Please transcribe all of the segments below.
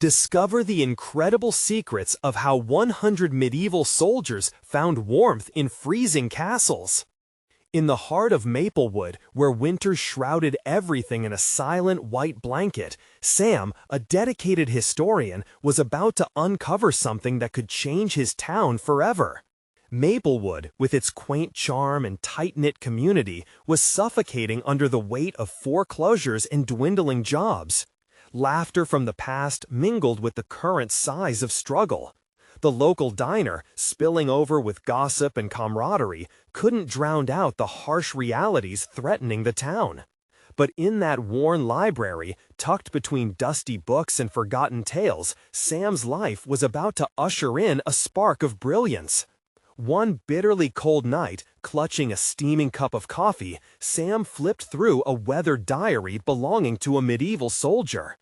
Discover the incredible secrets of how 100 medieval soldiers found warmth in freezing castles. In the heart of Maplewood, where winter shrouded everything in a silent white blanket, Sam, a dedicated historian, was about to uncover something that could change his town forever. Maplewood, with its quaint charm and tight-knit community, was suffocating under the weight of foreclosures and dwindling jobs. Laughter from the past mingled with the current sighs of struggle. The local diner, spilling over with gossip and camaraderie, couldn't drown out the harsh realities threatening the town. But in that worn library, tucked between dusty books and forgotten tales, Sam's life was about to usher in a spark of brilliance. One bitterly cold night, clutching a steaming cup of coffee, Sam flipped through a weathered diary belonging to a medieval soldier.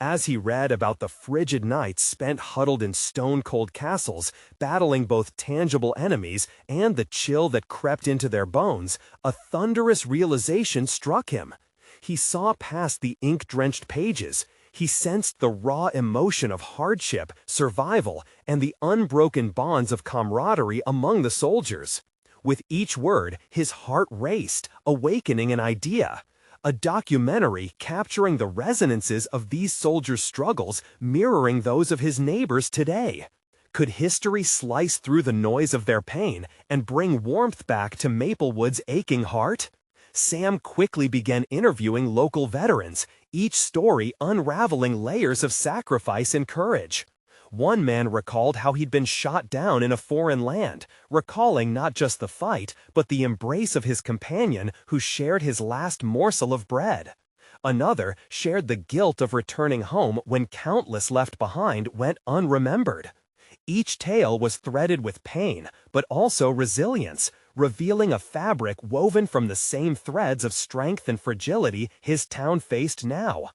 As he read about the frigid nights spent huddled in stone-cold castles, battling both tangible enemies and the chill that crept into their bones, a thunderous realization struck him. He saw past the ink-drenched pages. He sensed the raw emotion of hardship, survival, and the unbroken bonds of camaraderie among the soldiers. With each word, his heart raced, awakening an idea. A documentary capturing the resonances of these soldiers' struggles, mirroring those of his neighbors today. Could history slice through the noise of their pain and bring warmth back to Maplewood's aching heart? Sam quickly began interviewing local veterans, each story unraveling layers of sacrifice and courage. One man recalled how he'd been shot down in a foreign land, recalling not just the fight, but the embrace of his companion who shared his last morsel of bread. Another shared the guilt of returning home when countless left behind went unremembered. Each tale was threaded with pain, but also resilience, revealing a fabric woven from the same threads of strength and fragility his town faced now.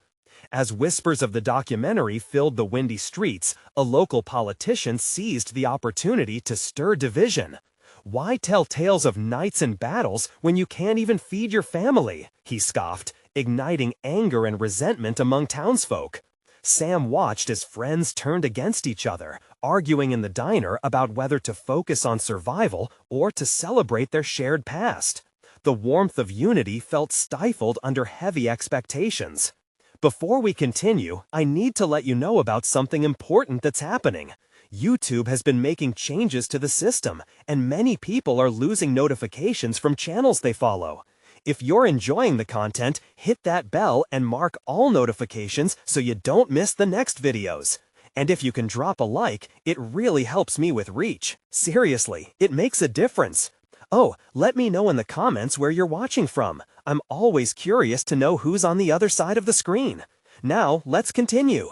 As whispers of the documentary filled the windy streets, a local politician seized the opportunity to stir division. "Why tell tales of knights and battles when you can't even feed your family?" he scoffed, igniting anger and resentment among townsfolk. Sam watched as friends turned against each other, arguing in the diner about whether to focus on survival or to celebrate their shared past. The warmth of unity felt stifled under heavy expectations. Before we continue, I need to let you know about something important that's happening. YouTube has been making changes to the system, and many people are losing notifications from channels they follow. If you're enjoying the content, hit that bell and mark all notifications so you don't miss the next videos. And if you can drop a like, it really helps me with reach. Seriously, it makes a difference. Oh, let me know in the comments where you're watching from. I'm always curious to know who's on the other side of the screen. Now, let's continue.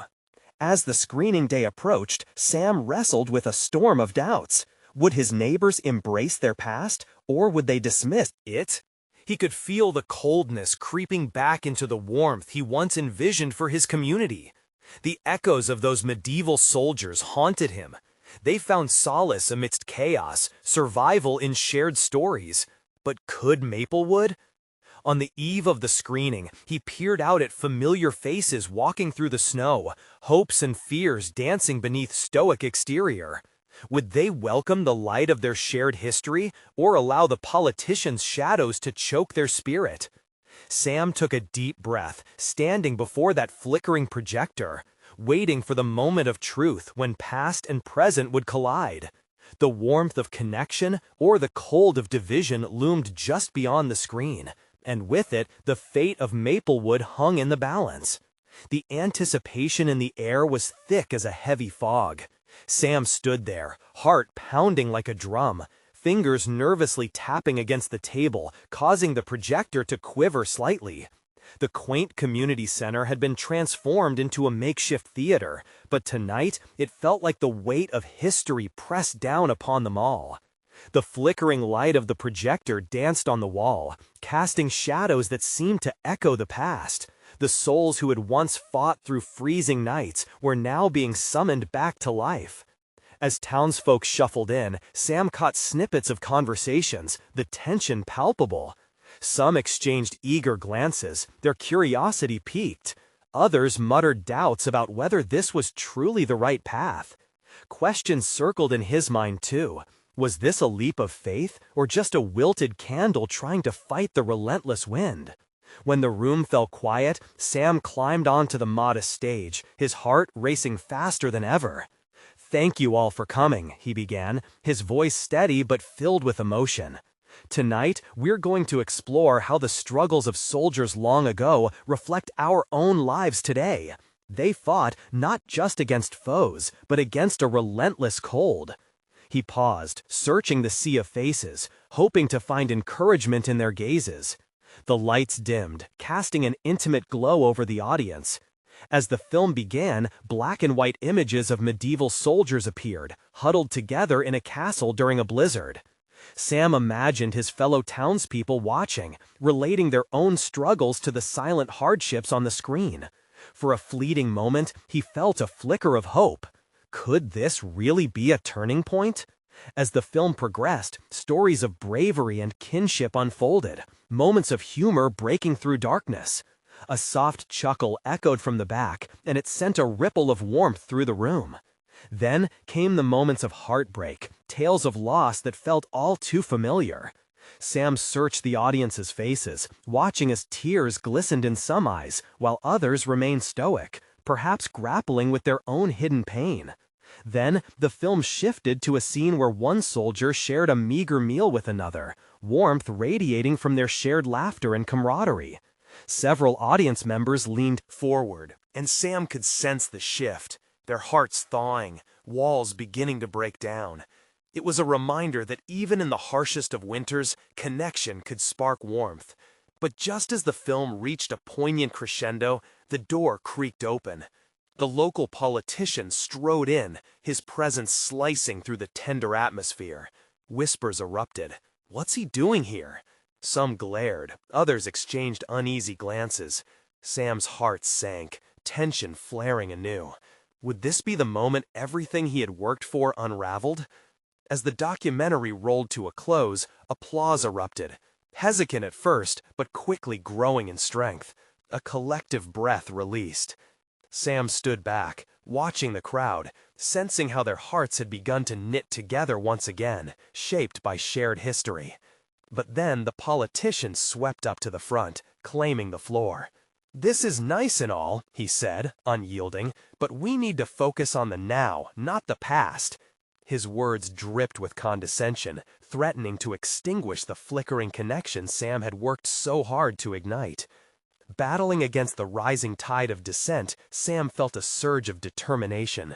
As the screening day approached, Sam wrestled with a storm of doubts. Would his neighbors embrace their past, or would they dismiss it? He could feel the coldness creeping back into the warmth he once envisioned for his community. The echoes of those medieval soldiers haunted him. They found solace amidst chaos, survival in shared stories. But could Maplewood? On the eve of the screening, he peered out at familiar faces walking through the snow, hopes and fears dancing beneath stoic exterior. Would they welcome the light of their shared history, or allow the politicians' shadows to choke their spirit? Sam took a deep breath, standing before that flickering projector, waiting for the moment of truth when past and present would collide. The warmth of connection or the cold of division loomed just beyond the screen, and with it, the fate of Maplewood hung in the balance. The anticipation in the air was thick as a heavy fog. Sam stood there, heart pounding like a drum, fingers nervously tapping against the table, causing the projector to quiver slightly. The quaint community center had been transformed into a makeshift theater, but tonight it felt like the weight of history pressed down upon them all. The flickering light of the projector danced on the wall, casting shadows that seemed to echo the past. The souls who had once fought through freezing nights were now being summoned back to life. As townsfolk shuffled in, Sam caught snippets of conversations, the tension palpable. Some exchanged eager glances, their curiosity piqued. Others muttered doubts about whether this was truly the right path. Questions circled in his mind too. Was this a leap of faith, or just a wilted candle trying to fight the relentless wind? When the room fell quiet, Sam climbed onto the modest stage, his heart racing faster than ever. "Thank you all for coming," he began, his voice steady but filled with emotion. "Tonight, we're going to explore how the struggles of soldiers long ago reflect our own lives today. They fought not just against foes, but against a relentless cold." He paused, searching the sea of faces, hoping to find encouragement in their gazes. The lights dimmed, casting an intimate glow over the audience. As the film began, black and white images of medieval soldiers appeared, huddled together in a castle during a blizzard. Sam imagined his fellow townspeople watching, relating their own struggles to the silent hardships on the screen. For a fleeting moment, he felt a flicker of hope. Could this really be a turning point? As the film progressed, stories of bravery and kinship unfolded, moments of humor breaking through darkness. A soft chuckle echoed from the back, and it sent a ripple of warmth through the room. Then came the moments of heartbreak, tales of loss that felt all too familiar. Sam searched the audience's faces, watching as tears glistened in some eyes, while others remained stoic, perhaps grappling with their own hidden pain. Then, the film shifted to a scene where one soldier shared a meager meal with another, warmth radiating from their shared laughter and camaraderie. Several audience members leaned forward, and Sam could sense the shift, their hearts thawing, walls beginning to break down. It was a reminder that even in the harshest of winters, connection could spark warmth. But just as the film reached a poignant crescendo, the door creaked open. The local politician strode in, his presence slicing through the tender atmosphere. Whispers erupted. "What's he doing here?" Some glared, others exchanged uneasy glances. Sam's heart sank, tension flaring anew. Would this be the moment everything he had worked for unraveled? As the documentary rolled to a close, applause erupted. Hesitant at first, but quickly growing in strength. A collective breath released. Sam stood back, watching the crowd, sensing how their hearts had begun to knit together once again, shaped by shared history. But then the politician swept up to the front, claiming the floor. "This is nice and all," he said, unyielding, "but we need to focus on the now, not the past." His words dripped with condescension, threatening to extinguish the flickering connection Sam had worked so hard to ignite. Battling against the rising tide of dissent, Sam felt a surge of determination.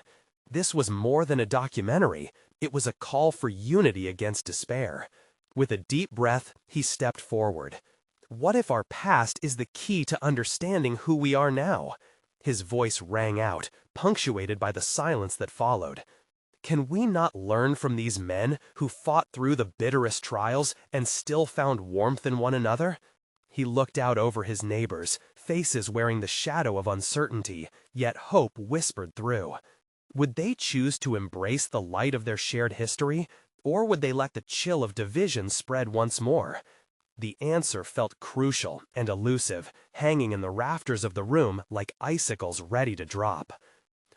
This was more than a documentary. It was a call for unity against despair. With a deep breath, he stepped forward. "What if our past is the key to understanding who we are now?" His voice rang out, punctuated by the silence that followed. "Can we not learn from these men who fought through the bitterest trials and still found warmth in one another?" He looked out over his neighbors, faces wearing the shadow of uncertainty, yet hope whispered through. Would they choose to embrace the light of their shared history, or would they let the chill of division spread once more? The answer felt crucial and elusive, hanging in the rafters of the room like icicles ready to drop.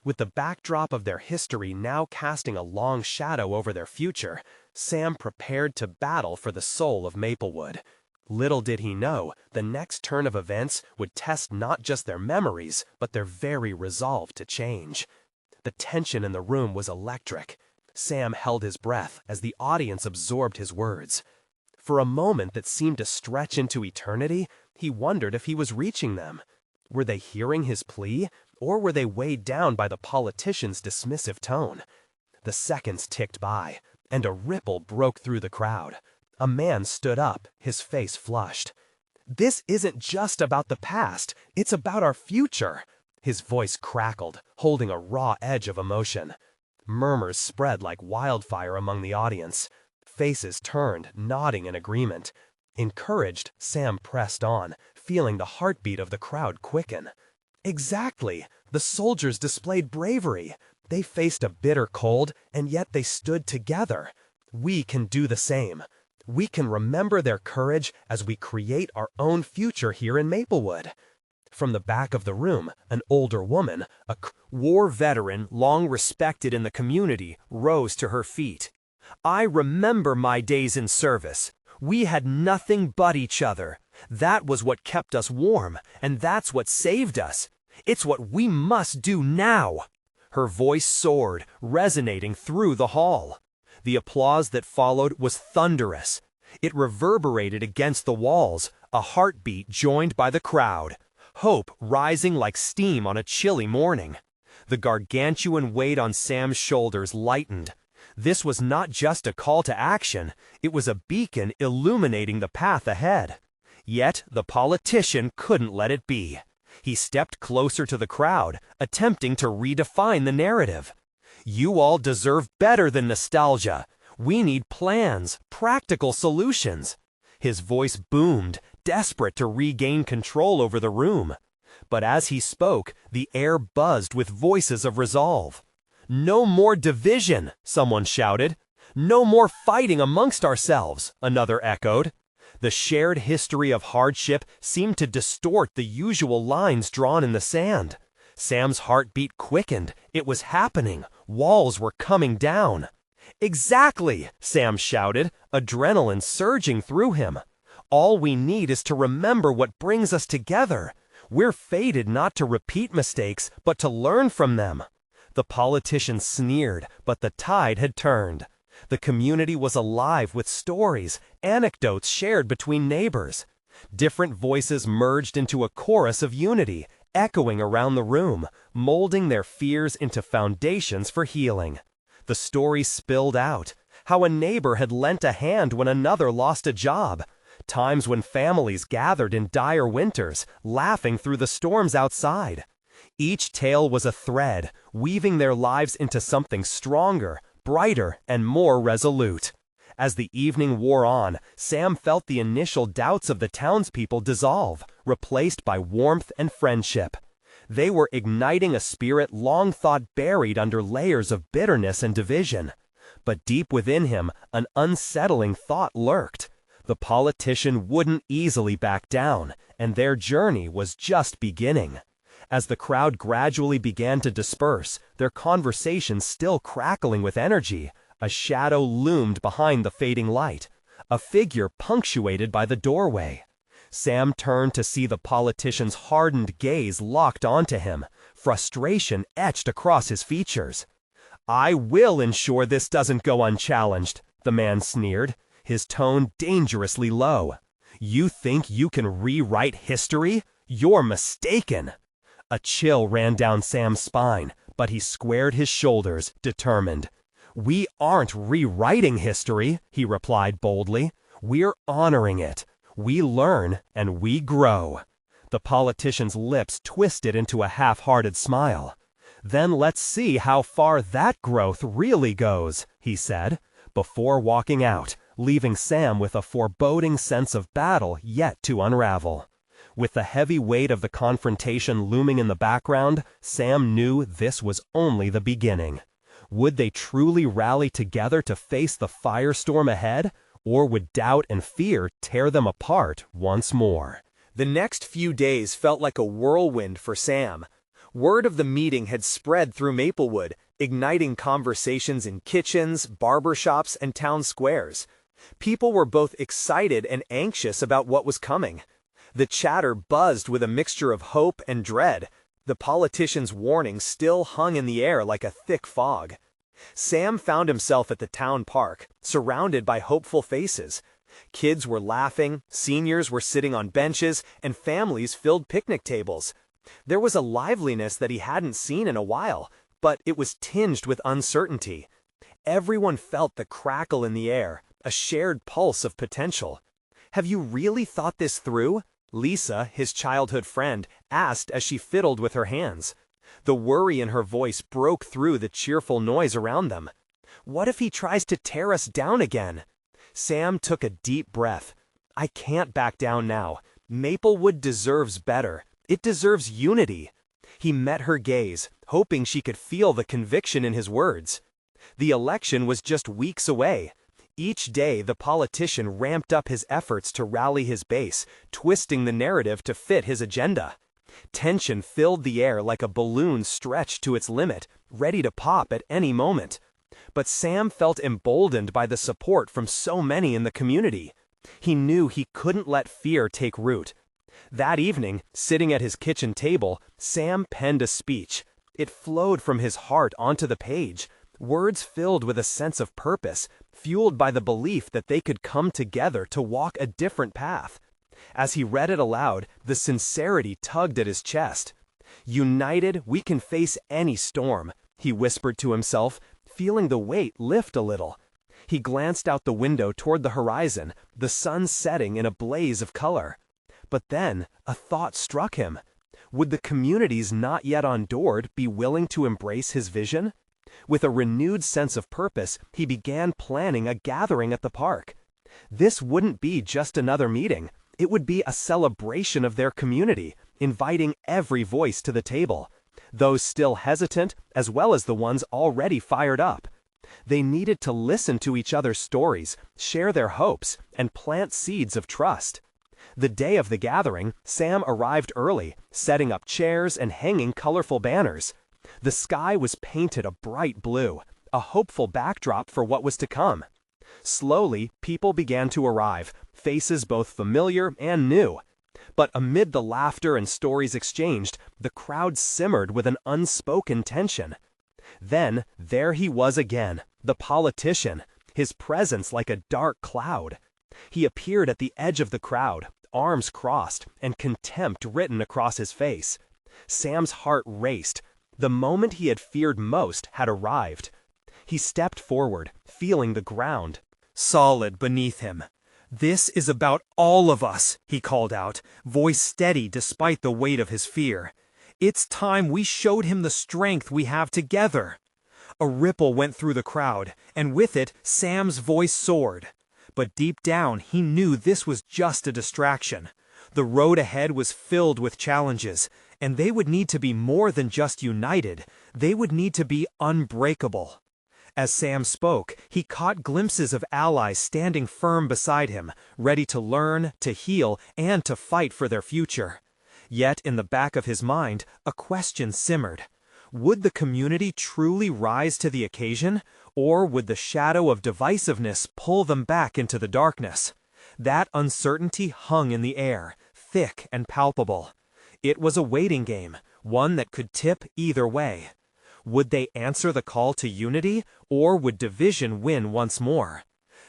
With the backdrop of their history now casting a long shadow over their future, Sam prepared to battle for the soul of Maplewood. Little did he know, the next turn of events would test not just their memories, but their very resolve to change. The tension in the room was electric. Sam held his breath as the audience absorbed his words. For a moment that seemed to stretch into eternity, he wondered if he was reaching them. Were they hearing his plea, or were they weighed down by the politician's dismissive tone? The seconds ticked by, and a ripple broke through the crowd. A man stood up, his face flushed. "This isn't just about the past, it's about our future." His voice crackled, holding a raw edge of emotion. Murmurs spread like wildfire among the audience. Faces turned, nodding in agreement. Encouraged, Sam pressed on, feeling the heartbeat of the crowd quicken. Exactly! The soldiers displayed bravery. They faced a bitter cold, and yet they stood together. We can do the same. We can remember their courage as we create our own future here in Maplewood. From the back of the room, an older woman, a war veteran long respected in the community, rose to her feet. "I remember my days in service. We had nothing but each other. That was what kept us warm, and that's what saved us. It's what we must do now." Her voice soared, resonating through the hall. The applause that followed was thunderous. It reverberated against the walls, a heartbeat joined by the crowd. Hope rising like steam on a chilly morning. The gargantuan weight on Sam's shoulders lightened. This was not just a call to action, it was a beacon illuminating the path ahead. Yet the politician couldn't let it be. He stepped closer to the crowd, attempting to redefine the narrative. "You all deserve better than nostalgia. We need plans, practical solutions." His voice boomed, desperate to regain control over the room. But as he spoke, the air buzzed with voices of resolve. "No more division," someone shouted. "No more fighting amongst ourselves," another echoed. The shared history of hardship seemed to distort the usual lines drawn in the sand. Sam's heartbeat quickened. It was happening. Walls were coming down. "Exactly," Sam shouted, adrenaline surging through him. "All we need is to remember what brings us together. We're fated not to repeat mistakes, but to learn from them." The politician sneered, but the tide had turned. The community was alive with stories, anecdotes shared between neighbors. Different voices merged into a chorus of unity, echoing around the room, molding their fears into foundations for healing. The story spilled out, how a neighbor had lent a hand when another lost a job, times when families gathered in dire winters, laughing through the storms outside. Each tale was a thread, weaving their lives into something stronger, brighter, and more resolute. As the evening wore on, Sam felt the initial doubts of the townspeople dissolve, replaced by warmth and friendship. They were igniting a spirit long thought buried under layers of bitterness and division. But deep within him, an unsettling thought lurked. The politician wouldn't easily back down, and their journey was just beginning. As the crowd gradually began to disperse, their conversation still crackling with energy, a shadow loomed behind the fading light, a figure punctuated by the doorway. Sam turned to see the politician's hardened gaze locked onto him, frustration etched across his features. "I will ensure this doesn't go unchallenged," the man sneered, his tone dangerously low. "You think you can rewrite history? You're mistaken." A chill ran down Sam's spine, but he squared his shoulders, determined. "We aren't rewriting history," he replied boldly. "We're honoring it. We learn and we grow." The politician's lips twisted into a half-hearted smile. "Then let's see how far that growth really goes," he said, before walking out, leaving Sam with a foreboding sense of battle yet to unravel. With the heavy weight of the confrontation looming in the background, Sam knew this was only the beginning. Would they truly rally together to face the firestorm ahead, or would doubt and fear tear them apart once more? The next few days felt like a whirlwind for Sam. Word of the meeting had spread through Maplewood, igniting conversations in kitchens, barbershops, and town squares. People were both excited and anxious about what was coming. The chatter buzzed with a mixture of hope and dread. The politician's warning still hung in the air like a thick fog. Sam found himself at the town park, surrounded by hopeful faces. Kids were laughing, seniors were sitting on benches, and families filled picnic tables. There was a liveliness that he hadn't seen in a while, but it was tinged with uncertainty. Everyone felt the crackle in the air, a shared pulse of potential. "Have you really thought this through?" Lisa, his childhood friend, asked as she fiddled with her hands. The worry in her voice broke through the cheerful noise around them. "What if he tries to tear us down again?" Sam took a deep breath. "I can't back down now. Maplewood deserves better. It deserves unity." He met her gaze, hoping she could feel the conviction in his words. The election was just weeks away. Each day, the politician ramped up his efforts to rally his base, twisting the narrative to fit his agenda. Tension filled the air like a balloon stretched to its limit, ready to pop at any moment. But Sam felt emboldened by the support from so many in the community. He knew he couldn't let fear take root. That evening, sitting at his kitchen table, Sam penned a speech. It flowed from his heart onto the page, words filled with a sense of purpose, fueled by the belief that they could come together to walk a different path. As he read it aloud, the sincerity tugged at his chest. "United, we can face any storm," he whispered to himself, feeling the weight lift a little. He glanced out the window toward the horizon, the sun setting in a blaze of color. But then, a thought struck him. Would the communities not yet undoored be willing to embrace his vision? With a renewed sense of purpose, he began planning a gathering at the park. This wouldn't be just another meeting. It would be a celebration of their community, inviting every voice to the table, those still hesitant as well as the ones already fired up. They needed to listen to each other's stories, share their hopes, and plant seeds of trust. The day of the gathering, Sam arrived early, setting up chairs and hanging colorful banners. The sky was painted a bright blue, a hopeful backdrop for what was to come. Slowly, people began to arrive, faces both familiar and new. But amid the laughter and stories exchanged, the crowd simmered with an unspoken tension. Then, there he was again, the politician, his presence like a dark cloud. He appeared at the edge of the crowd, arms crossed, and contempt written across his face. Sam's heart raced. The moment he had feared most had arrived. He stepped forward, feeling the ground solid beneath him. "This is about all of us," he called out, voice steady despite the weight of his fear. "It's time we showed him the strength we have together." A ripple went through the crowd, and with it, Sam's voice soared. But deep down, he knew this was just a distraction. The road ahead was filled with challenges, and they would need to be more than just united. They would need to be unbreakable. As Sam spoke, he caught glimpses of allies standing firm beside him, ready to learn, to heal, and to fight for their future. Yet in the back of his mind, a question simmered. Would the community truly rise to the occasion, or would the shadow of divisiveness pull them back into the darkness? That uncertainty hung in the air, thick and palpable. It was a waiting game, one that could tip either way. Would they answer the call to unity, or would division win once more?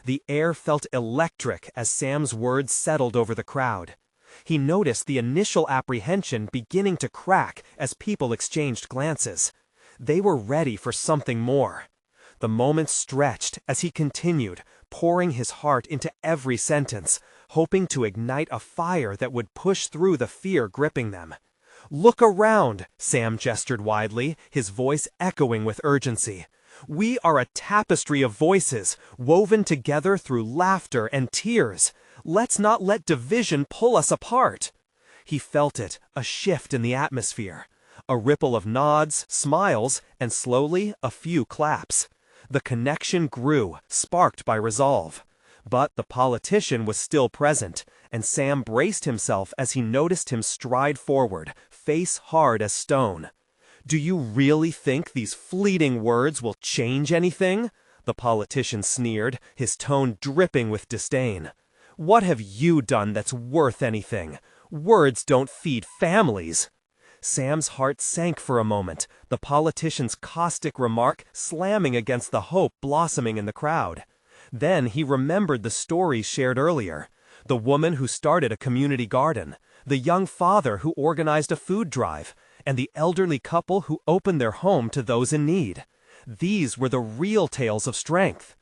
The air felt electric as Sam's words settled over the crowd. He noticed the initial apprehension beginning to crack as people exchanged glances. They were ready for something more. The moment stretched as he continued, pouring his heart into every sentence, hoping to ignite a fire that would push through the fear gripping them. "Look around," Sam gestured widely, his voice echoing with urgency. "We are a tapestry of voices, woven together through laughter and tears. Let's not let division pull us apart." He felt it, a shift in the atmosphere. A ripple of nods, smiles, and slowly a few claps. The connection grew, sparked by resolve. But the politician was still present, and Sam braced himself as he noticed him stride forward, face hard as stone. "Do you really think these fleeting words will change anything?" the politician sneered, his tone dripping with disdain. "What have you done that's worth anything? Words don't feed families." Sam's heart sank for a moment, the politician's caustic remark slamming against the hope blossoming in the crowd. Then he remembered the stories shared earlier. The woman who started a community garden, the young father who organized a food drive, and the elderly couple who opened their home to those in need. These were the real tales of strength.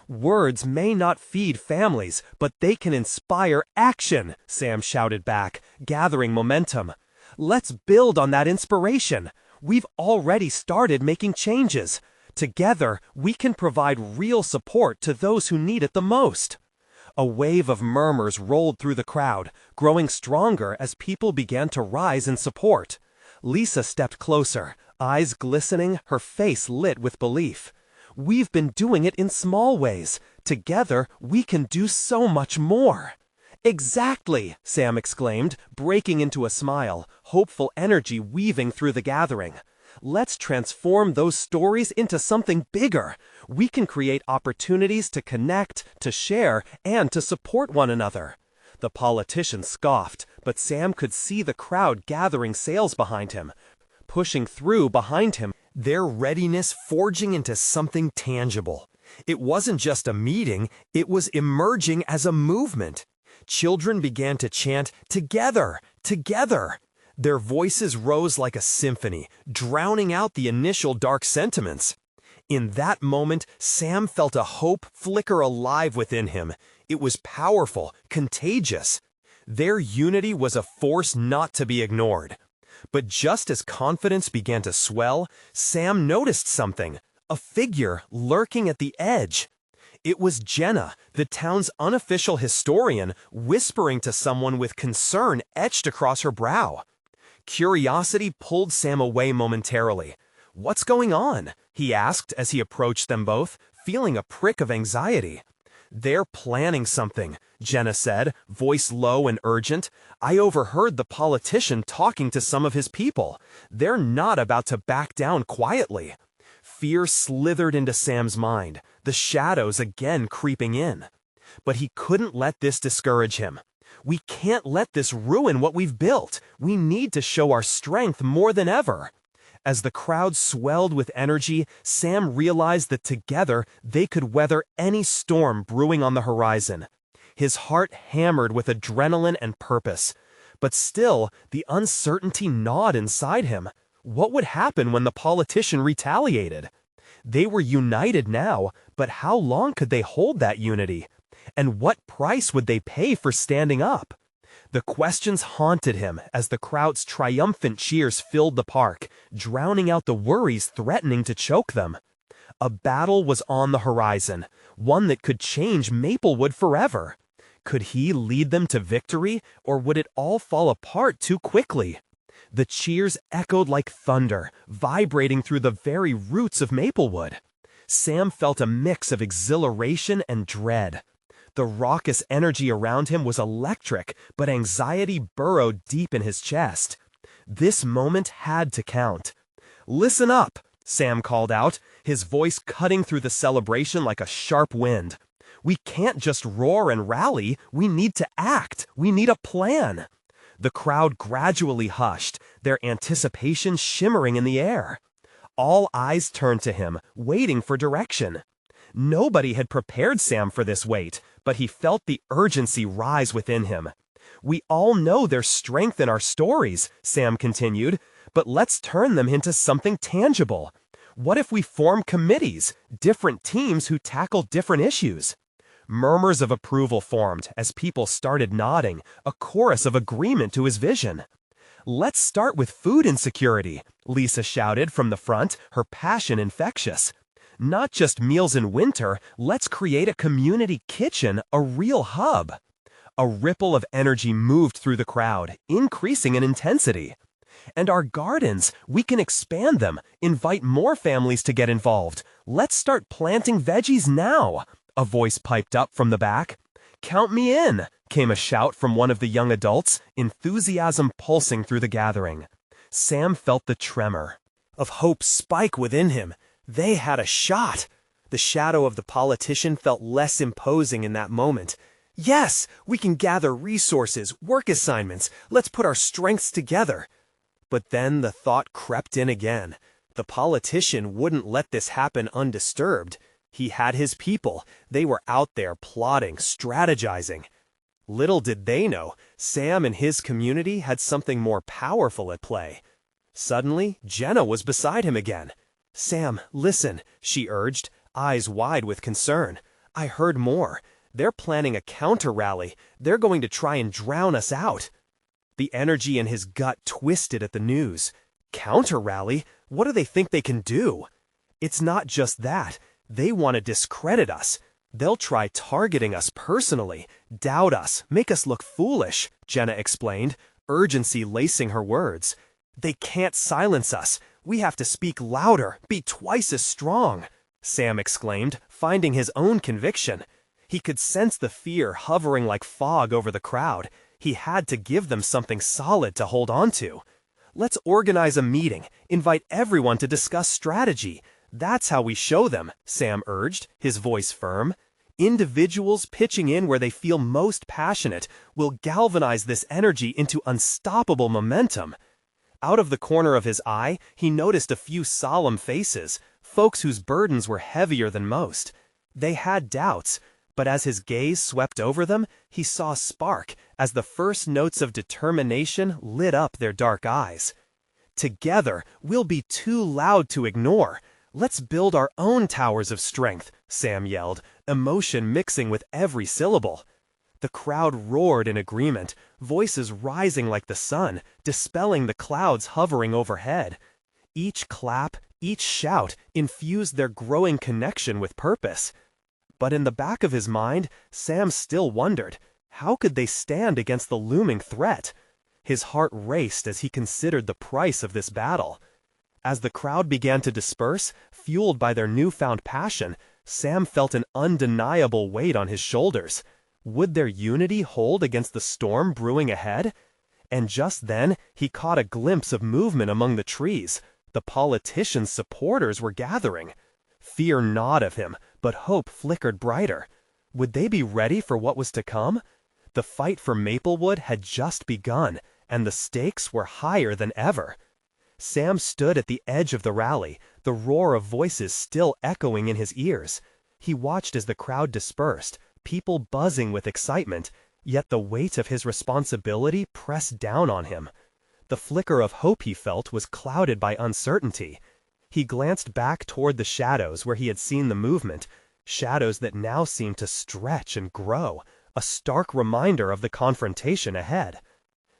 "Words may not feed families, but they can inspire action," Sam shouted back, gathering momentum. "Let's build on that inspiration. We've already started making changes. Together, we can provide real support to those who need it the most." A wave of murmurs rolled through the crowd, growing stronger as people began to rise in support. Lisa stepped closer, eyes glistening, her face lit with belief. "We've been doing it in small ways. Together, we can do so much more." Exactly, Sam exclaimed, breaking into a smile, hopeful energy weaving through the gathering. Let's transform those stories into something bigger. We can create opportunities to connect, to share, and to support one another. The politician scoffed, but Sam could see the crowd gathering sails behind him, pushing through behind him, their readiness forging into something tangible. It wasn't just a meeting, it was emerging as a movement. Children began to chant, "Together! Together!" Their voices rose like a symphony, drowning out the initial dark sentiments. In that moment, Sam felt a hope flicker alive within him. It was powerful, contagious. Their unity was a force not to be ignored. But just as confidence began to swell, Sam noticed something, a figure lurking at the edge. It was Jenna, the town's unofficial historian, whispering to someone with concern etched across her brow. Curiosity pulled Sam away momentarily. "What's going on?" he asked as he approached them both, feeling a prick of anxiety. "They're planning something," Jenna said, voice low and urgent. "I overheard the politician talking to some of his people. They're not about to back down quietly." Fear slithered into Sam's mind, the shadows again creeping in. But he couldn't let this discourage him. "We can't let this ruin what we've built. We need to show our strength more than ever." As the crowd swelled with energy, Sam realized that together they could weather any storm brewing on the horizon. His heart hammered with adrenaline and purpose. But still, the uncertainty gnawed inside him. What would happen when the politician retaliated? They were united now, but how long could they hold that unity? And what price would they pay for standing up? The questions haunted him as the crowd's triumphant cheers filled the park, drowning out the worries threatening to choke them. A battle was on the horizon, one that could change Maplewood forever. Could he lead them to victory, or would it all fall apart too quickly? The cheers echoed like thunder, vibrating through the very roots of Maplewood. Sam felt a mix of exhilaration and dread. The raucous energy around him was electric, but anxiety burrowed deep in his chest. This moment had to count. "Listen up," Sam called out, his voice cutting through the celebration like a sharp wind. "We can't just roar and rally, we need to act, we need a plan." The crowd gradually hushed, their anticipation shimmering in the air. All eyes turned to him, waiting for direction. Nobody had prepared Sam for this wait, but he felt the urgency rise within him. "We all know there's strength in our stories," Sam continued, "but let's turn them into something tangible. What if we form committees, different teams who tackle different issues?" Murmurs of approval formed as people started nodding, a chorus of agreement to his vision. "Let's start with food insecurity," Lisa shouted from the front, her passion infectious. "Not just meals in winter, let's create a community kitchen, a real hub." A ripple of energy moved through the crowd, increasing in intensity. "And our gardens, we can expand them, invite more families to get involved. Let's start planting veggies now," a voice piped up from the back. "Count me in," came a shout from one of the young adults, enthusiasm pulsing through the gathering. Sam felt the tremor of hope spike within him. They had a shot. The shadow of the politician felt less imposing in that moment. "Yes, we can gather resources, work assignments. Let's put our strengths together." But then the thought crept in again. The politician wouldn't let this happen undisturbed. He had his people. They were out there plotting, strategizing. Little did they know, Sam and his community had something more powerful at play. Suddenly, Jenna was beside him again. "Sam, listen," she urged, eyes wide with concern. "I heard more. They're planning a counter-rally. They're going to try and drown us out." The energy in his gut twisted at the news. Counter-rally? What do they think they can do? It's not just that. They want to discredit us. They'll try targeting us personally, doubt us, make us look foolish, Jenna explained, urgency lacing her words. "They can't silence us. We have to speak louder, be twice as strong," Sam exclaimed, finding his own conviction. He could sense the fear hovering like fog over the crowd. He had to give them something solid to hold on to. Let's organize a meeting, invite everyone to discuss strategy. That's how we show them, Sam urged, his voice firm. Individuals pitching in where they feel most passionate will galvanize this energy into unstoppable momentum. Out of the corner of his eye, he noticed a few solemn faces, folks whose burdens were heavier than most. They had doubts, but as his gaze swept over them, he saw a spark as the first notes of determination lit up their dark eyes. Together, we'll be too loud to ignore. Let's build our own towers of strength, Sam yelled, emotion mixing with every syllable. The crowd roared in agreement, voices rising like the sun, dispelling the clouds hovering overhead. Each clap, each shout infused their growing connection with purpose. But in the back of his mind, Sam still wondered, how could they stand against the looming threat? His heart raced as he considered the price of this battle. As the crowd began to disperse, fueled by their newfound passion, Sam felt an undeniable weight on his shoulders. Would their unity hold against the storm brewing ahead? And just then, he caught a glimpse of movement among the trees. The politician's supporters were gathering. Fear gnawed at him, but hope flickered brighter. Would they be ready for what was to come? The fight for Maplewood had just begun, and the stakes were higher than ever. Sam stood at the edge of the rally, the roar of voices still echoing in his ears. He watched as the crowd dispersed, people buzzing with excitement, yet the weight of his responsibility pressed down on him. The flicker of hope he felt was clouded by uncertainty. He glanced back toward the shadows where he had seen the movement, shadows that now seemed to stretch and grow, a stark reminder of the confrontation ahead.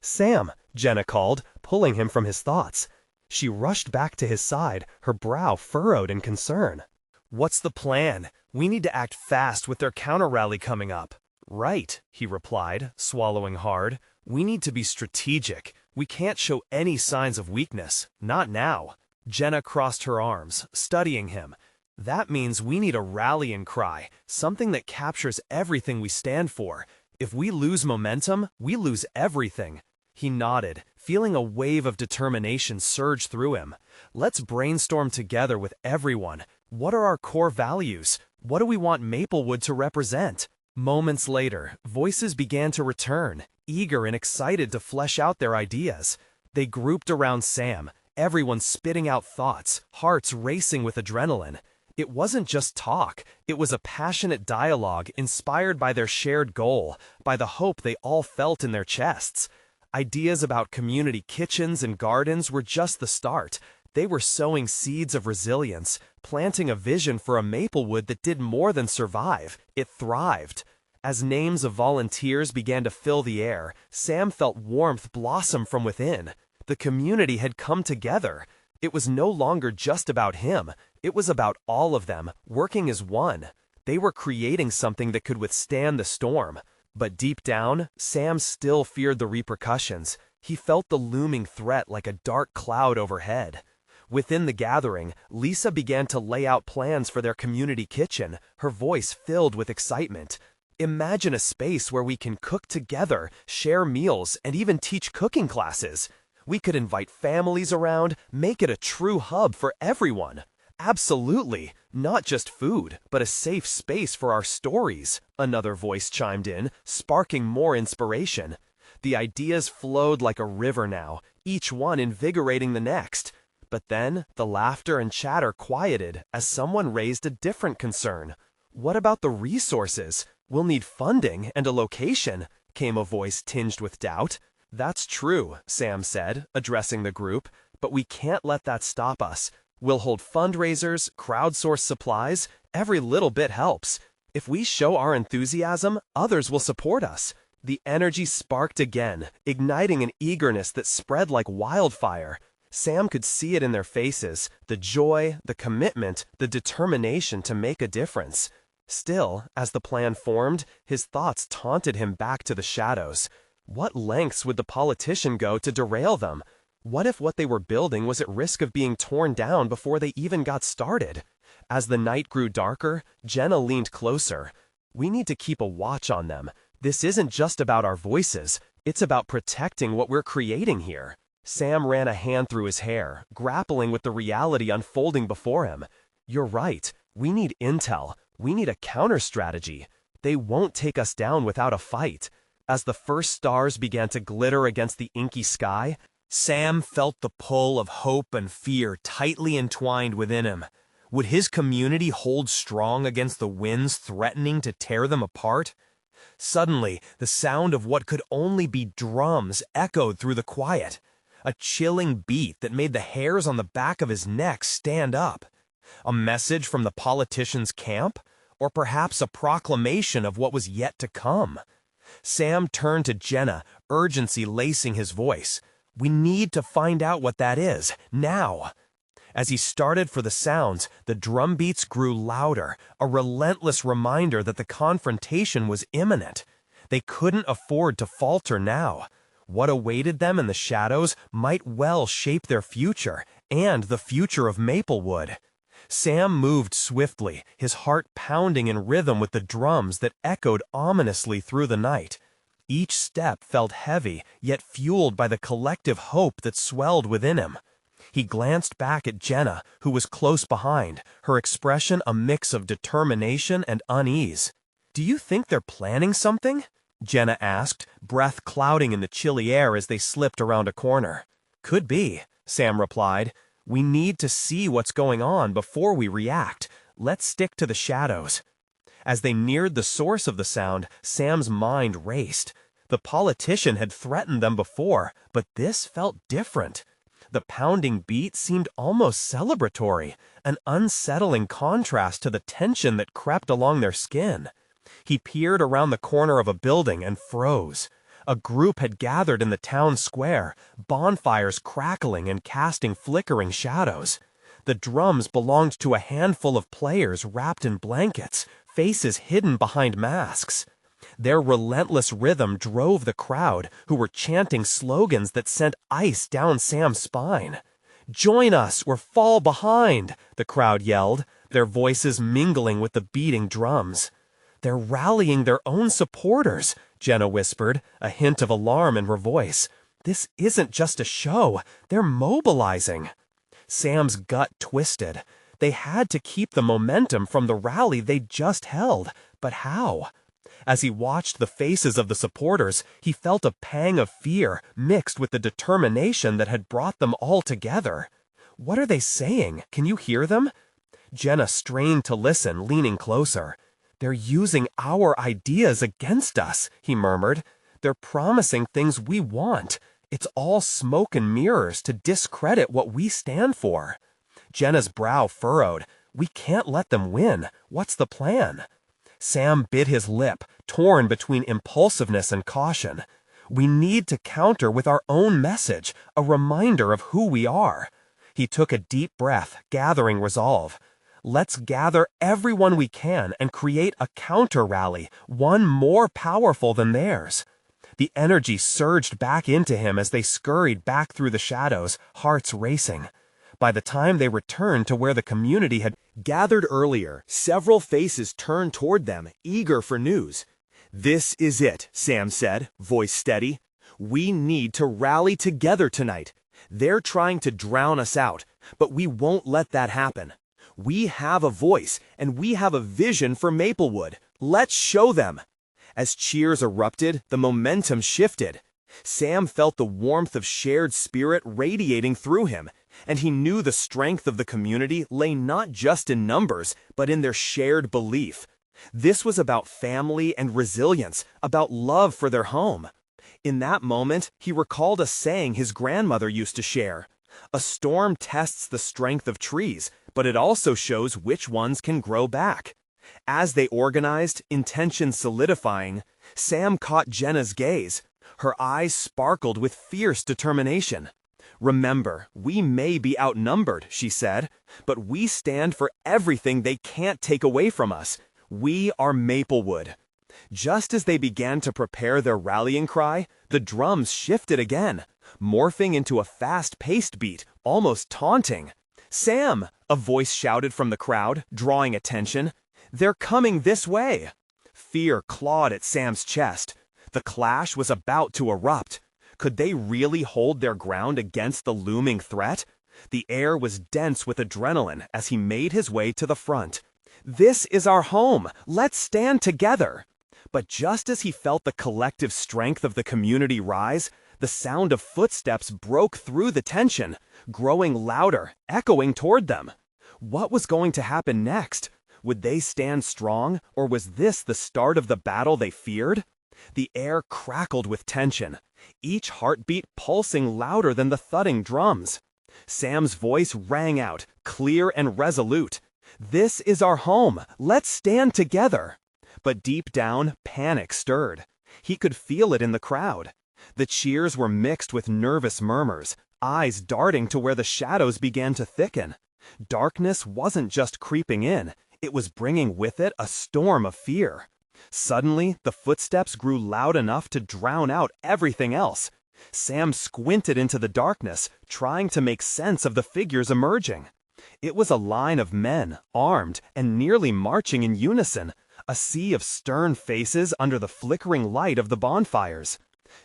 "Sam," Jenna called, pulling him from his thoughts. She rushed back to his side, her brow furrowed in concern. "What's the plan? We need to act fast with their counter-rally coming up." "Right," he replied, swallowing hard. "We need to be strategic. We can't show any signs of weakness. Not now." Jenna crossed her arms, studying him. "That means we need a rallying cry, something that captures everything we stand for. If we lose momentum, we lose everything." He nodded, feeling a wave of determination surge through him. "Let's brainstorm together with everyone. What are our core values? What do we want Maplewood to represent?" Moments later, voices began to return, eager and excited to flesh out their ideas. They grouped around Sam, everyone spitting out thoughts, hearts racing with adrenaline. It wasn't just talk, it was a passionate dialogue inspired by their shared goal, by the hope they all felt in their chests. Ideas about community kitchens and gardens were just the start. They were sowing seeds of resilience, planting a vision for a Maplewood that did more than survive, it thrived. As names of volunteers began to fill the air, Sam felt warmth blossom from within. The community had come together. It was no longer just about him, it was about all of them, working as one. They were creating something that could withstand the storm. But deep down, Sam still feared the repercussions. He felt the looming threat like a dark cloud overhead. Within the gathering, Lisa began to lay out plans for their community kitchen, her voice filled with excitement. "Imagine a space where we can cook together, share meals, and even teach cooking classes. We could invite families around, make it a true hub for everyone." "Absolutely, not just food, but a safe space for our stories," another voice chimed in, sparking more inspiration. The ideas flowed like a river now, each one invigorating the next. But then, the laughter and chatter quieted as someone raised a different concern. "What about the resources? We'll need funding and a location," came a voice tinged with doubt. "That's true," Sam said, addressing the group, "but we can't let that stop us. We'll hold fundraisers, crowdsource supplies, every little bit helps. If we show our enthusiasm, others will support us." The energy sparked again, igniting an eagerness that spread like wildfire. Sam could see it in their faces, the joy, the commitment, the determination to make a difference. Still, as the plan formed, his thoughts taunted him back to the shadows. What lengths would the politician go to derail them? What if what they were building was at risk of being torn down before they even got started? As the night grew darker, Jenna leaned closer. We need to keep a watch on them. This isn't just about our voices, it's about protecting what we're creating here. Sam ran a hand through his hair, grappling with the reality unfolding before him. You're right. We need intel. We need a counter-strategy. They won't take us down without a fight. As the first stars began to glitter against the inky sky, Sam felt the pull of hope and fear tightly entwined within him. Would his community hold strong against the winds threatening to tear them apart? Suddenly, the sound of what could only be drums echoed through the quiet. A chilling beat that made the hairs on the back of his neck stand up. A message from the politician's camp? Or perhaps a proclamation of what was yet to come? Sam turned to Jenna, urgency lacing his voice. We need to find out what that is, now. As he started for the sounds, the drum beats grew louder, a relentless reminder that the confrontation was imminent. They couldn't afford to falter now. What awaited them in the shadows might well shape their future, and the future of Maplewood. Sam moved swiftly, his heart pounding in rhythm with the drums that echoed ominously through the night. Each step felt heavy, yet fueled by the collective hope that swelled within him. He glanced back at Jenna, who was close behind, her expression a mix of determination and unease. "Do you think they're planning something?" Jenna asked, breath clouding in the chilly air as they slipped around a corner. "Could be," Sam replied. "We need to see what's going on before we react. Let's stick to the shadows." As they neared the source of the sound, Sam's mind raced. The politician had threatened them before, but this felt different. The pounding beat seemed almost celebratory, an unsettling contrast to the tension that crept along their skin. He peered around the corner of a building and froze. A group had gathered in the town square, bonfires crackling and casting flickering shadows. The drums belonged to a handful of players wrapped in blankets, faces hidden behind masks. Their relentless rhythm drove the crowd, who were chanting slogans that sent ice down Sam's spine. "Join us or fall behind," the crowd yelled, their voices mingling with the beating drums. "They're rallying their own supporters," Jenna whispered, a hint of alarm in her voice. "This isn't just a show, they're mobilizing." Sam's gut twisted. They had to keep the momentum from the rally they'd just held, but how? As he watched the faces of the supporters, he felt a pang of fear mixed with the determination that had brought them all together. "What are they saying? Can you hear them?" Jenna strained to listen, leaning closer. "They're using our ideas against us," he murmured. "They're promising things we want. It's all smoke and mirrors to discredit what we stand for." Jenna's brow furrowed. "We can't let them win. What's the plan?" Sam bit his lip, torn between impulsiveness and caution. "We need to counter with our own message, a reminder of who we are." He took a deep breath, gathering resolve. "Let's gather everyone we can and create a counter-rally, one more powerful than theirs." The energy surged back into him as they scurried back through the shadows, hearts racing. By the time they returned to where the community had gathered earlier, several faces turned toward them, eager for news. "This is it," Sam said, voice steady. "We need to rally together tonight. They're trying to drown us out, but we won't let that happen. We have a voice, and we have a vision for Maplewood. Let's show them." As cheers erupted, the momentum shifted. Sam felt the warmth of shared spirit radiating through him, and he knew the strength of the community lay not just in numbers, but in their shared belief. This was about family and resilience, about love for their home. In that moment, he recalled a saying his grandmother used to share. "A storm tests the strength of trees, but it also shows which ones can grow back." As they organized, intention solidifying, Sam caught Jenna's gaze. Her eyes sparkled with fierce determination. "Remember, we may be outnumbered," she said, "but we stand for everything they can't take away from us. We are Maplewood." Just as they began to prepare their rallying cry, the drums shifted again, morphing into a fast-paced beat, almost taunting. "Sam!" a voice shouted from the crowd, drawing attention. "They're coming this way." Fear clawed at Sam's chest. The clash was about to erupt. Could they really hold their ground against the looming threat? The air was dense with adrenaline as he made his way to the front. "This is our home! Let's stand together!" But just as he felt the collective strength of the community rise, the sound of footsteps broke through the tension, growing louder, echoing toward them. What was going to happen next? Would they stand strong, or was this the start of the battle they feared? The air crackled with tension, each heartbeat pulsing louder than the thudding drums. Sam's voice rang out, clear and resolute. "This is our home. Let's stand together." But deep down, panic stirred. He could feel it in the crowd. The cheers were mixed with nervous murmurs, eyes darting to where the shadows began to thicken. Darkness wasn't just creeping in, it was bringing with it a storm of fear. Suddenly, the footsteps grew loud enough to drown out everything else. Sam squinted into the darkness, trying to make sense of the figures emerging. It was a line of men, armed and nearly marching in unison, a sea of stern faces under the flickering light of the bonfires.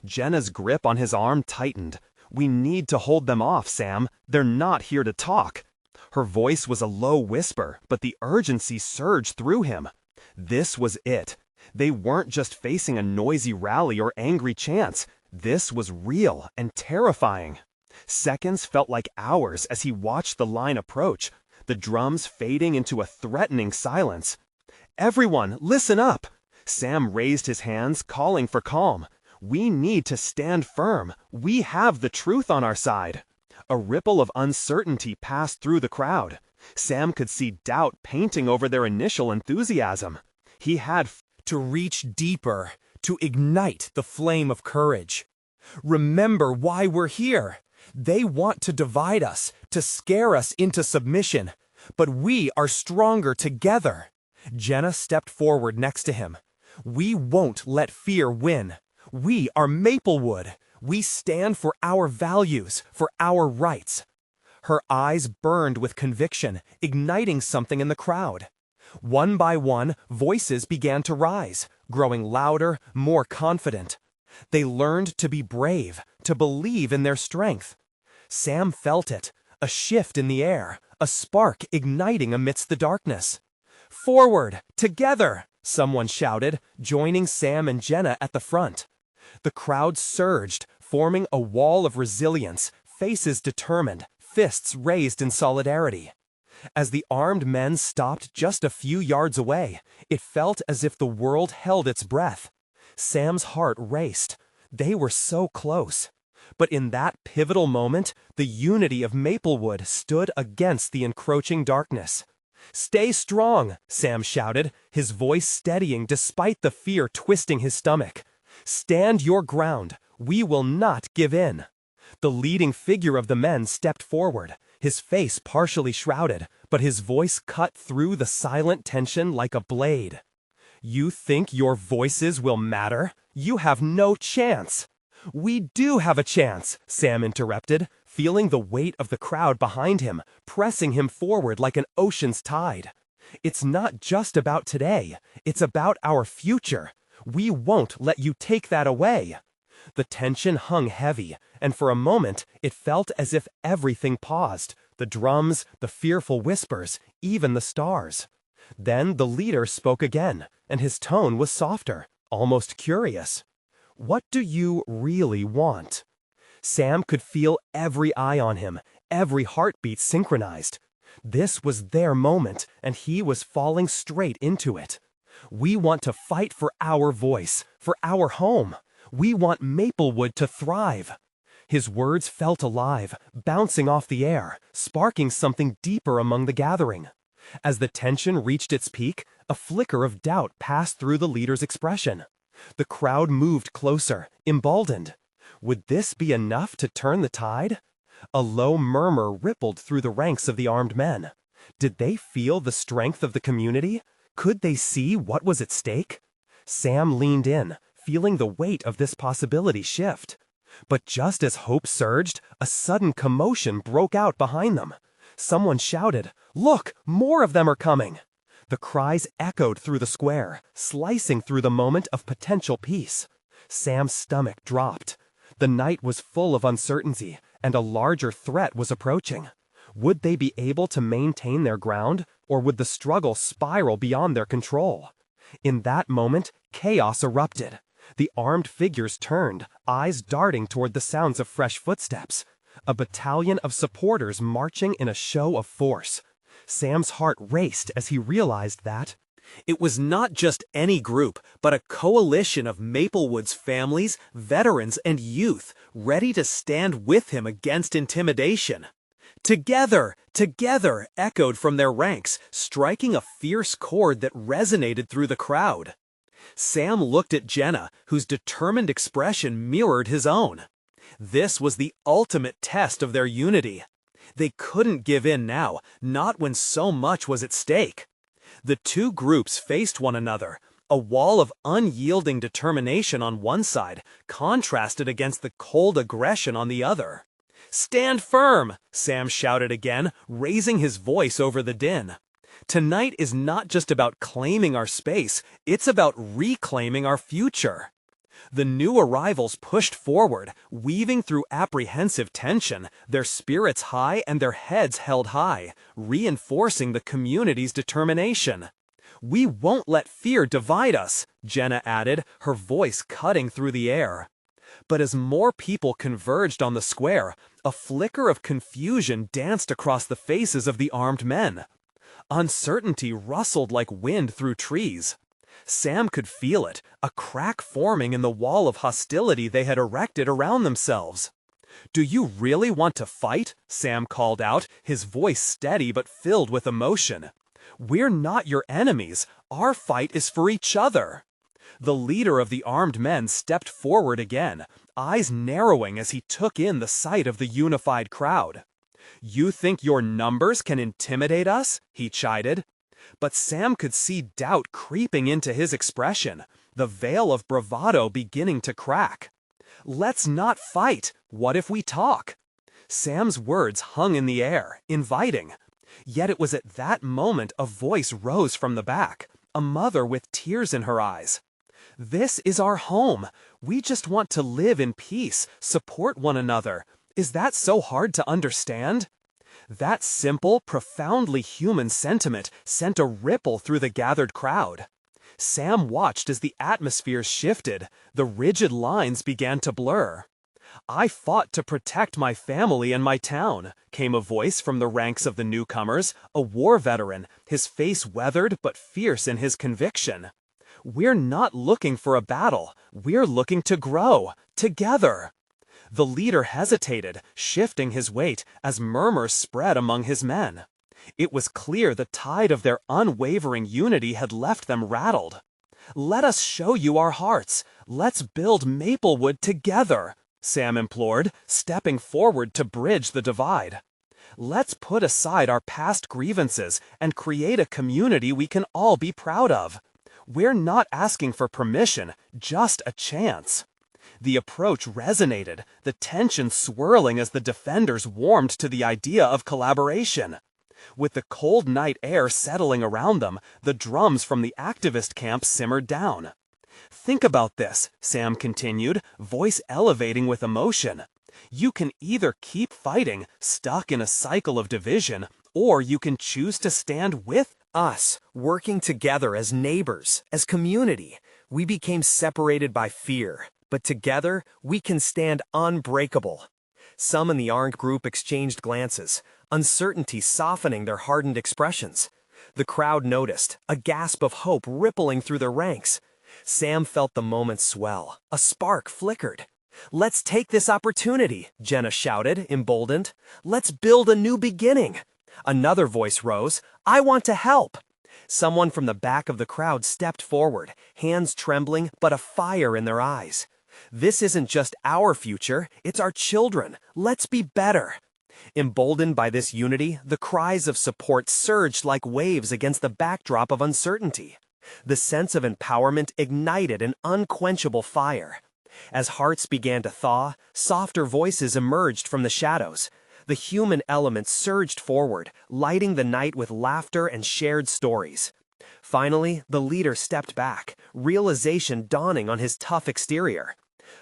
Jenna's grip on his arm tightened. "We need to hold them off, Sam. They're not here to talk." Her voice was a low whisper, but the urgency surged through him. This was it. They weren't just facing a noisy rally or angry chants. This was real and terrifying. Seconds felt like hours as he watched the line approach, the drums fading into a threatening silence. "Everyone, listen up!" Sam raised his hands, calling for calm. "We need to stand firm. We have the truth on our side." A ripple of uncertainty passed through the crowd. Sam could see doubt painting over their initial enthusiasm. He had to reach deeper, to ignite the flame of courage. "Remember why we're here. They want to divide us, to scare us into submission. But we are stronger together." Jenna stepped forward next to him. "We won't let fear win. We are Maplewood. We stand for our values, for our rights." Her eyes burned with conviction, igniting something in the crowd. One by one, voices began to rise, growing louder, more confident. They learned to be brave, to believe in their strength. Sam felt it, a shift in the air, a spark igniting amidst the darkness. "Forward, together!" someone shouted, joining Sam and Jenna at the front. The crowd surged, forming a wall of resilience, faces determined, fists raised in solidarity. As the armed men stopped just a few yards away, it felt as if the world held its breath. Sam's heart raced. They were so close. But in that pivotal moment, the unity of Maplewood stood against the encroaching darkness. "Stay strong," Sam shouted, his voice steadying despite the fear twisting his stomach. "Stand your ground. We will not give in." The leading figure of the men stepped forward, his face partially shrouded, but his voice cut through the silent tension like a blade. "You think your voices will matter? You have no chance." "We do have a chance," Sam interrupted, feeling the weight of the crowd behind him, pressing him forward like an ocean's tide. "It's not just about today. It's about our future. We won't let you take that away." The tension hung heavy, and for a moment it felt as if everything paused, the drums, the fearful whispers, even the stars. Then the leader spoke again, and his tone was softer, almost curious. "What do you really want?" Sam could feel every eye on him, every heartbeat synchronized. This was their moment, and he was falling straight into it. "We want to fight for our voice, for our home. We want Maplewood to thrive." His words felt alive, bouncing off the air, sparking something deeper among the gathering. As the tension reached its peak, a flicker of doubt passed through the leader's expression. The crowd moved closer, emboldened. Would this be enough to turn the tide? A low murmur rippled through the ranks of the armed men. Did they feel the strength of the community? Could they see what was at stake? Sam leaned in, feeling the weight of this possibility shift. But just as hope surged, a sudden commotion broke out behind them. Someone shouted, "Look, more of them are coming!" The cries echoed through the square, slicing through the moment of potential peace. Sam's stomach dropped. The night was full of uncertainty, and a larger threat was approaching. Would they be able to maintain their ground, or would the struggle spiral beyond their control? In that moment, chaos erupted. The armed figures turned, eyes darting toward the sounds of fresh footsteps. A battalion of supporters marching in a show of force. Sam's heart raced as he realized that it was not just any group, but a coalition of Maplewood's families, veterans, and youth ready to stand with him against intimidation. Together, together, echoed from their ranks, striking a fierce chord that resonated through the crowd. Sam looked at Jenna, whose determined expression mirrored his own. This was the ultimate test of their unity. They couldn't give in now, not when so much was at stake. The two groups faced one another, a wall of unyielding determination on one side, contrasted against the cold aggression on the other. "Stand firm!" Sam shouted again, raising his voice over the din. "Tonight is not just about claiming our space, it's about reclaiming our future." The new arrivals pushed forward, weaving through apprehensive tension, their spirits high and their heads held high, reinforcing the community's determination. "We won't let fear divide us," Jenna added, her voice cutting through the air. But as more people converged on the square, a flicker of confusion danced across the faces of the armed men. Uncertainty rustled like wind through trees. Sam could feel it, a crack forming in the wall of hostility they had erected around themselves. "Do you really want to fight?" Sam called out, his voice steady but filled with emotion. "We're not your enemies. Our fight is for each other." The leader of the armed men stepped forward again, eyes narrowing as he took in the sight of the unified crowd. "You think your numbers can intimidate us?" he chided. But Sam could see doubt creeping into his expression, the veil of bravado beginning to crack. "Let's not fight. What if we talk?" Sam's words hung in the air, inviting. Yet it was at that moment a voice rose from the back, a mother with tears in her eyes. "This is our home. We just want to live in peace, support one another. Is that so hard to understand?" That simple, profoundly human sentiment sent a ripple through the gathered crowd. Sam watched as the atmosphere shifted, the rigid lines began to blur. "I fought to protect my family and my town," came a voice from the ranks of the newcomers, a war veteran, his face weathered but fierce in his conviction. "We're not looking for a battle, we're looking to grow, together." The leader hesitated, shifting his weight as murmurs spread among his men. It was clear the tide of their unwavering unity had left them rattled. "Let us show you our hearts. Let's build Maplewood together," Sam implored, stepping forward to bridge the divide. "Let's put aside our past grievances and create a community we can all be proud of. We're not asking for permission, just a chance." The approach resonated, the tension swirling as the defenders warmed to the idea of collaboration. With the cold night air settling around them, the drums from the activist camp simmered down. "Think about this," Sam continued, voice elevating with emotion. "You can either keep fighting, stuck in a cycle of division, or you can choose to stand with us, working together as neighbors, as community. We became separated by fear, but together we can stand unbreakable." Some in the armed group exchanged glances, uncertainty softening their hardened expressions. The crowd noticed, a gasp of hope rippling through their ranks. Sam felt the moment swell. A spark flickered. "Let's take this opportunity," Jenna shouted, emboldened. "Let's build a new beginning." Another voice rose. "I want to help." Someone from the back of the crowd stepped forward, hands trembling but a fire in their eyes. "This isn't just our future, it's our children. Let's be better." Emboldened by this unity, the cries of support surged like waves against the backdrop of uncertainty. The sense of empowerment ignited an unquenchable fire. As hearts began to thaw, softer voices emerged from the shadows. The human element surged forward, lighting the night with laughter and shared stories. Finally, the leader stepped back, realization dawning on his tough exterior.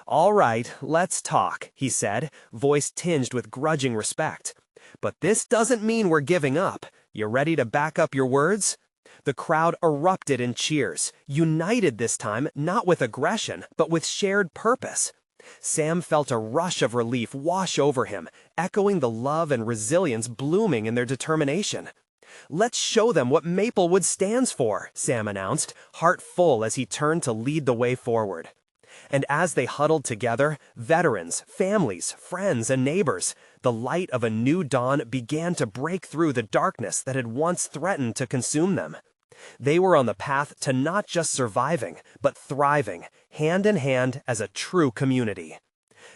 "All right, let's talk," he said, voice tinged with grudging respect. "But this doesn't mean we're giving up. You ready to back up your words?" The crowd erupted in cheers, united this time not with aggression, but with shared purpose. Sam felt a rush of relief wash over him, echoing the love and resilience blooming in their determination. "Let's show them what Maplewood stands for," Sam announced, heart full as he turned to lead the way forward. And as they huddled together, veterans, families, friends, and neighbors, the light of a new dawn began to break through the darkness that had once threatened to consume them. They were on the path to not just surviving, but thriving, hand in hand as a true community.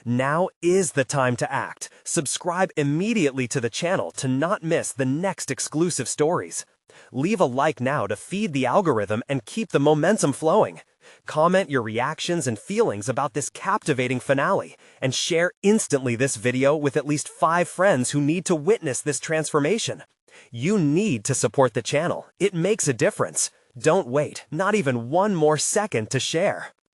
Now is the time to act. Subscribe immediately to the channel to not miss the next exclusive stories. Leave a like now to feed the algorithm and keep the momentum flowing. Comment your reactions and feelings about this captivating finale, and share instantly this video with at least 5 friends who need to witness this transformation. You need to support the channel. It makes a difference. Don't wait, not even one more second to share.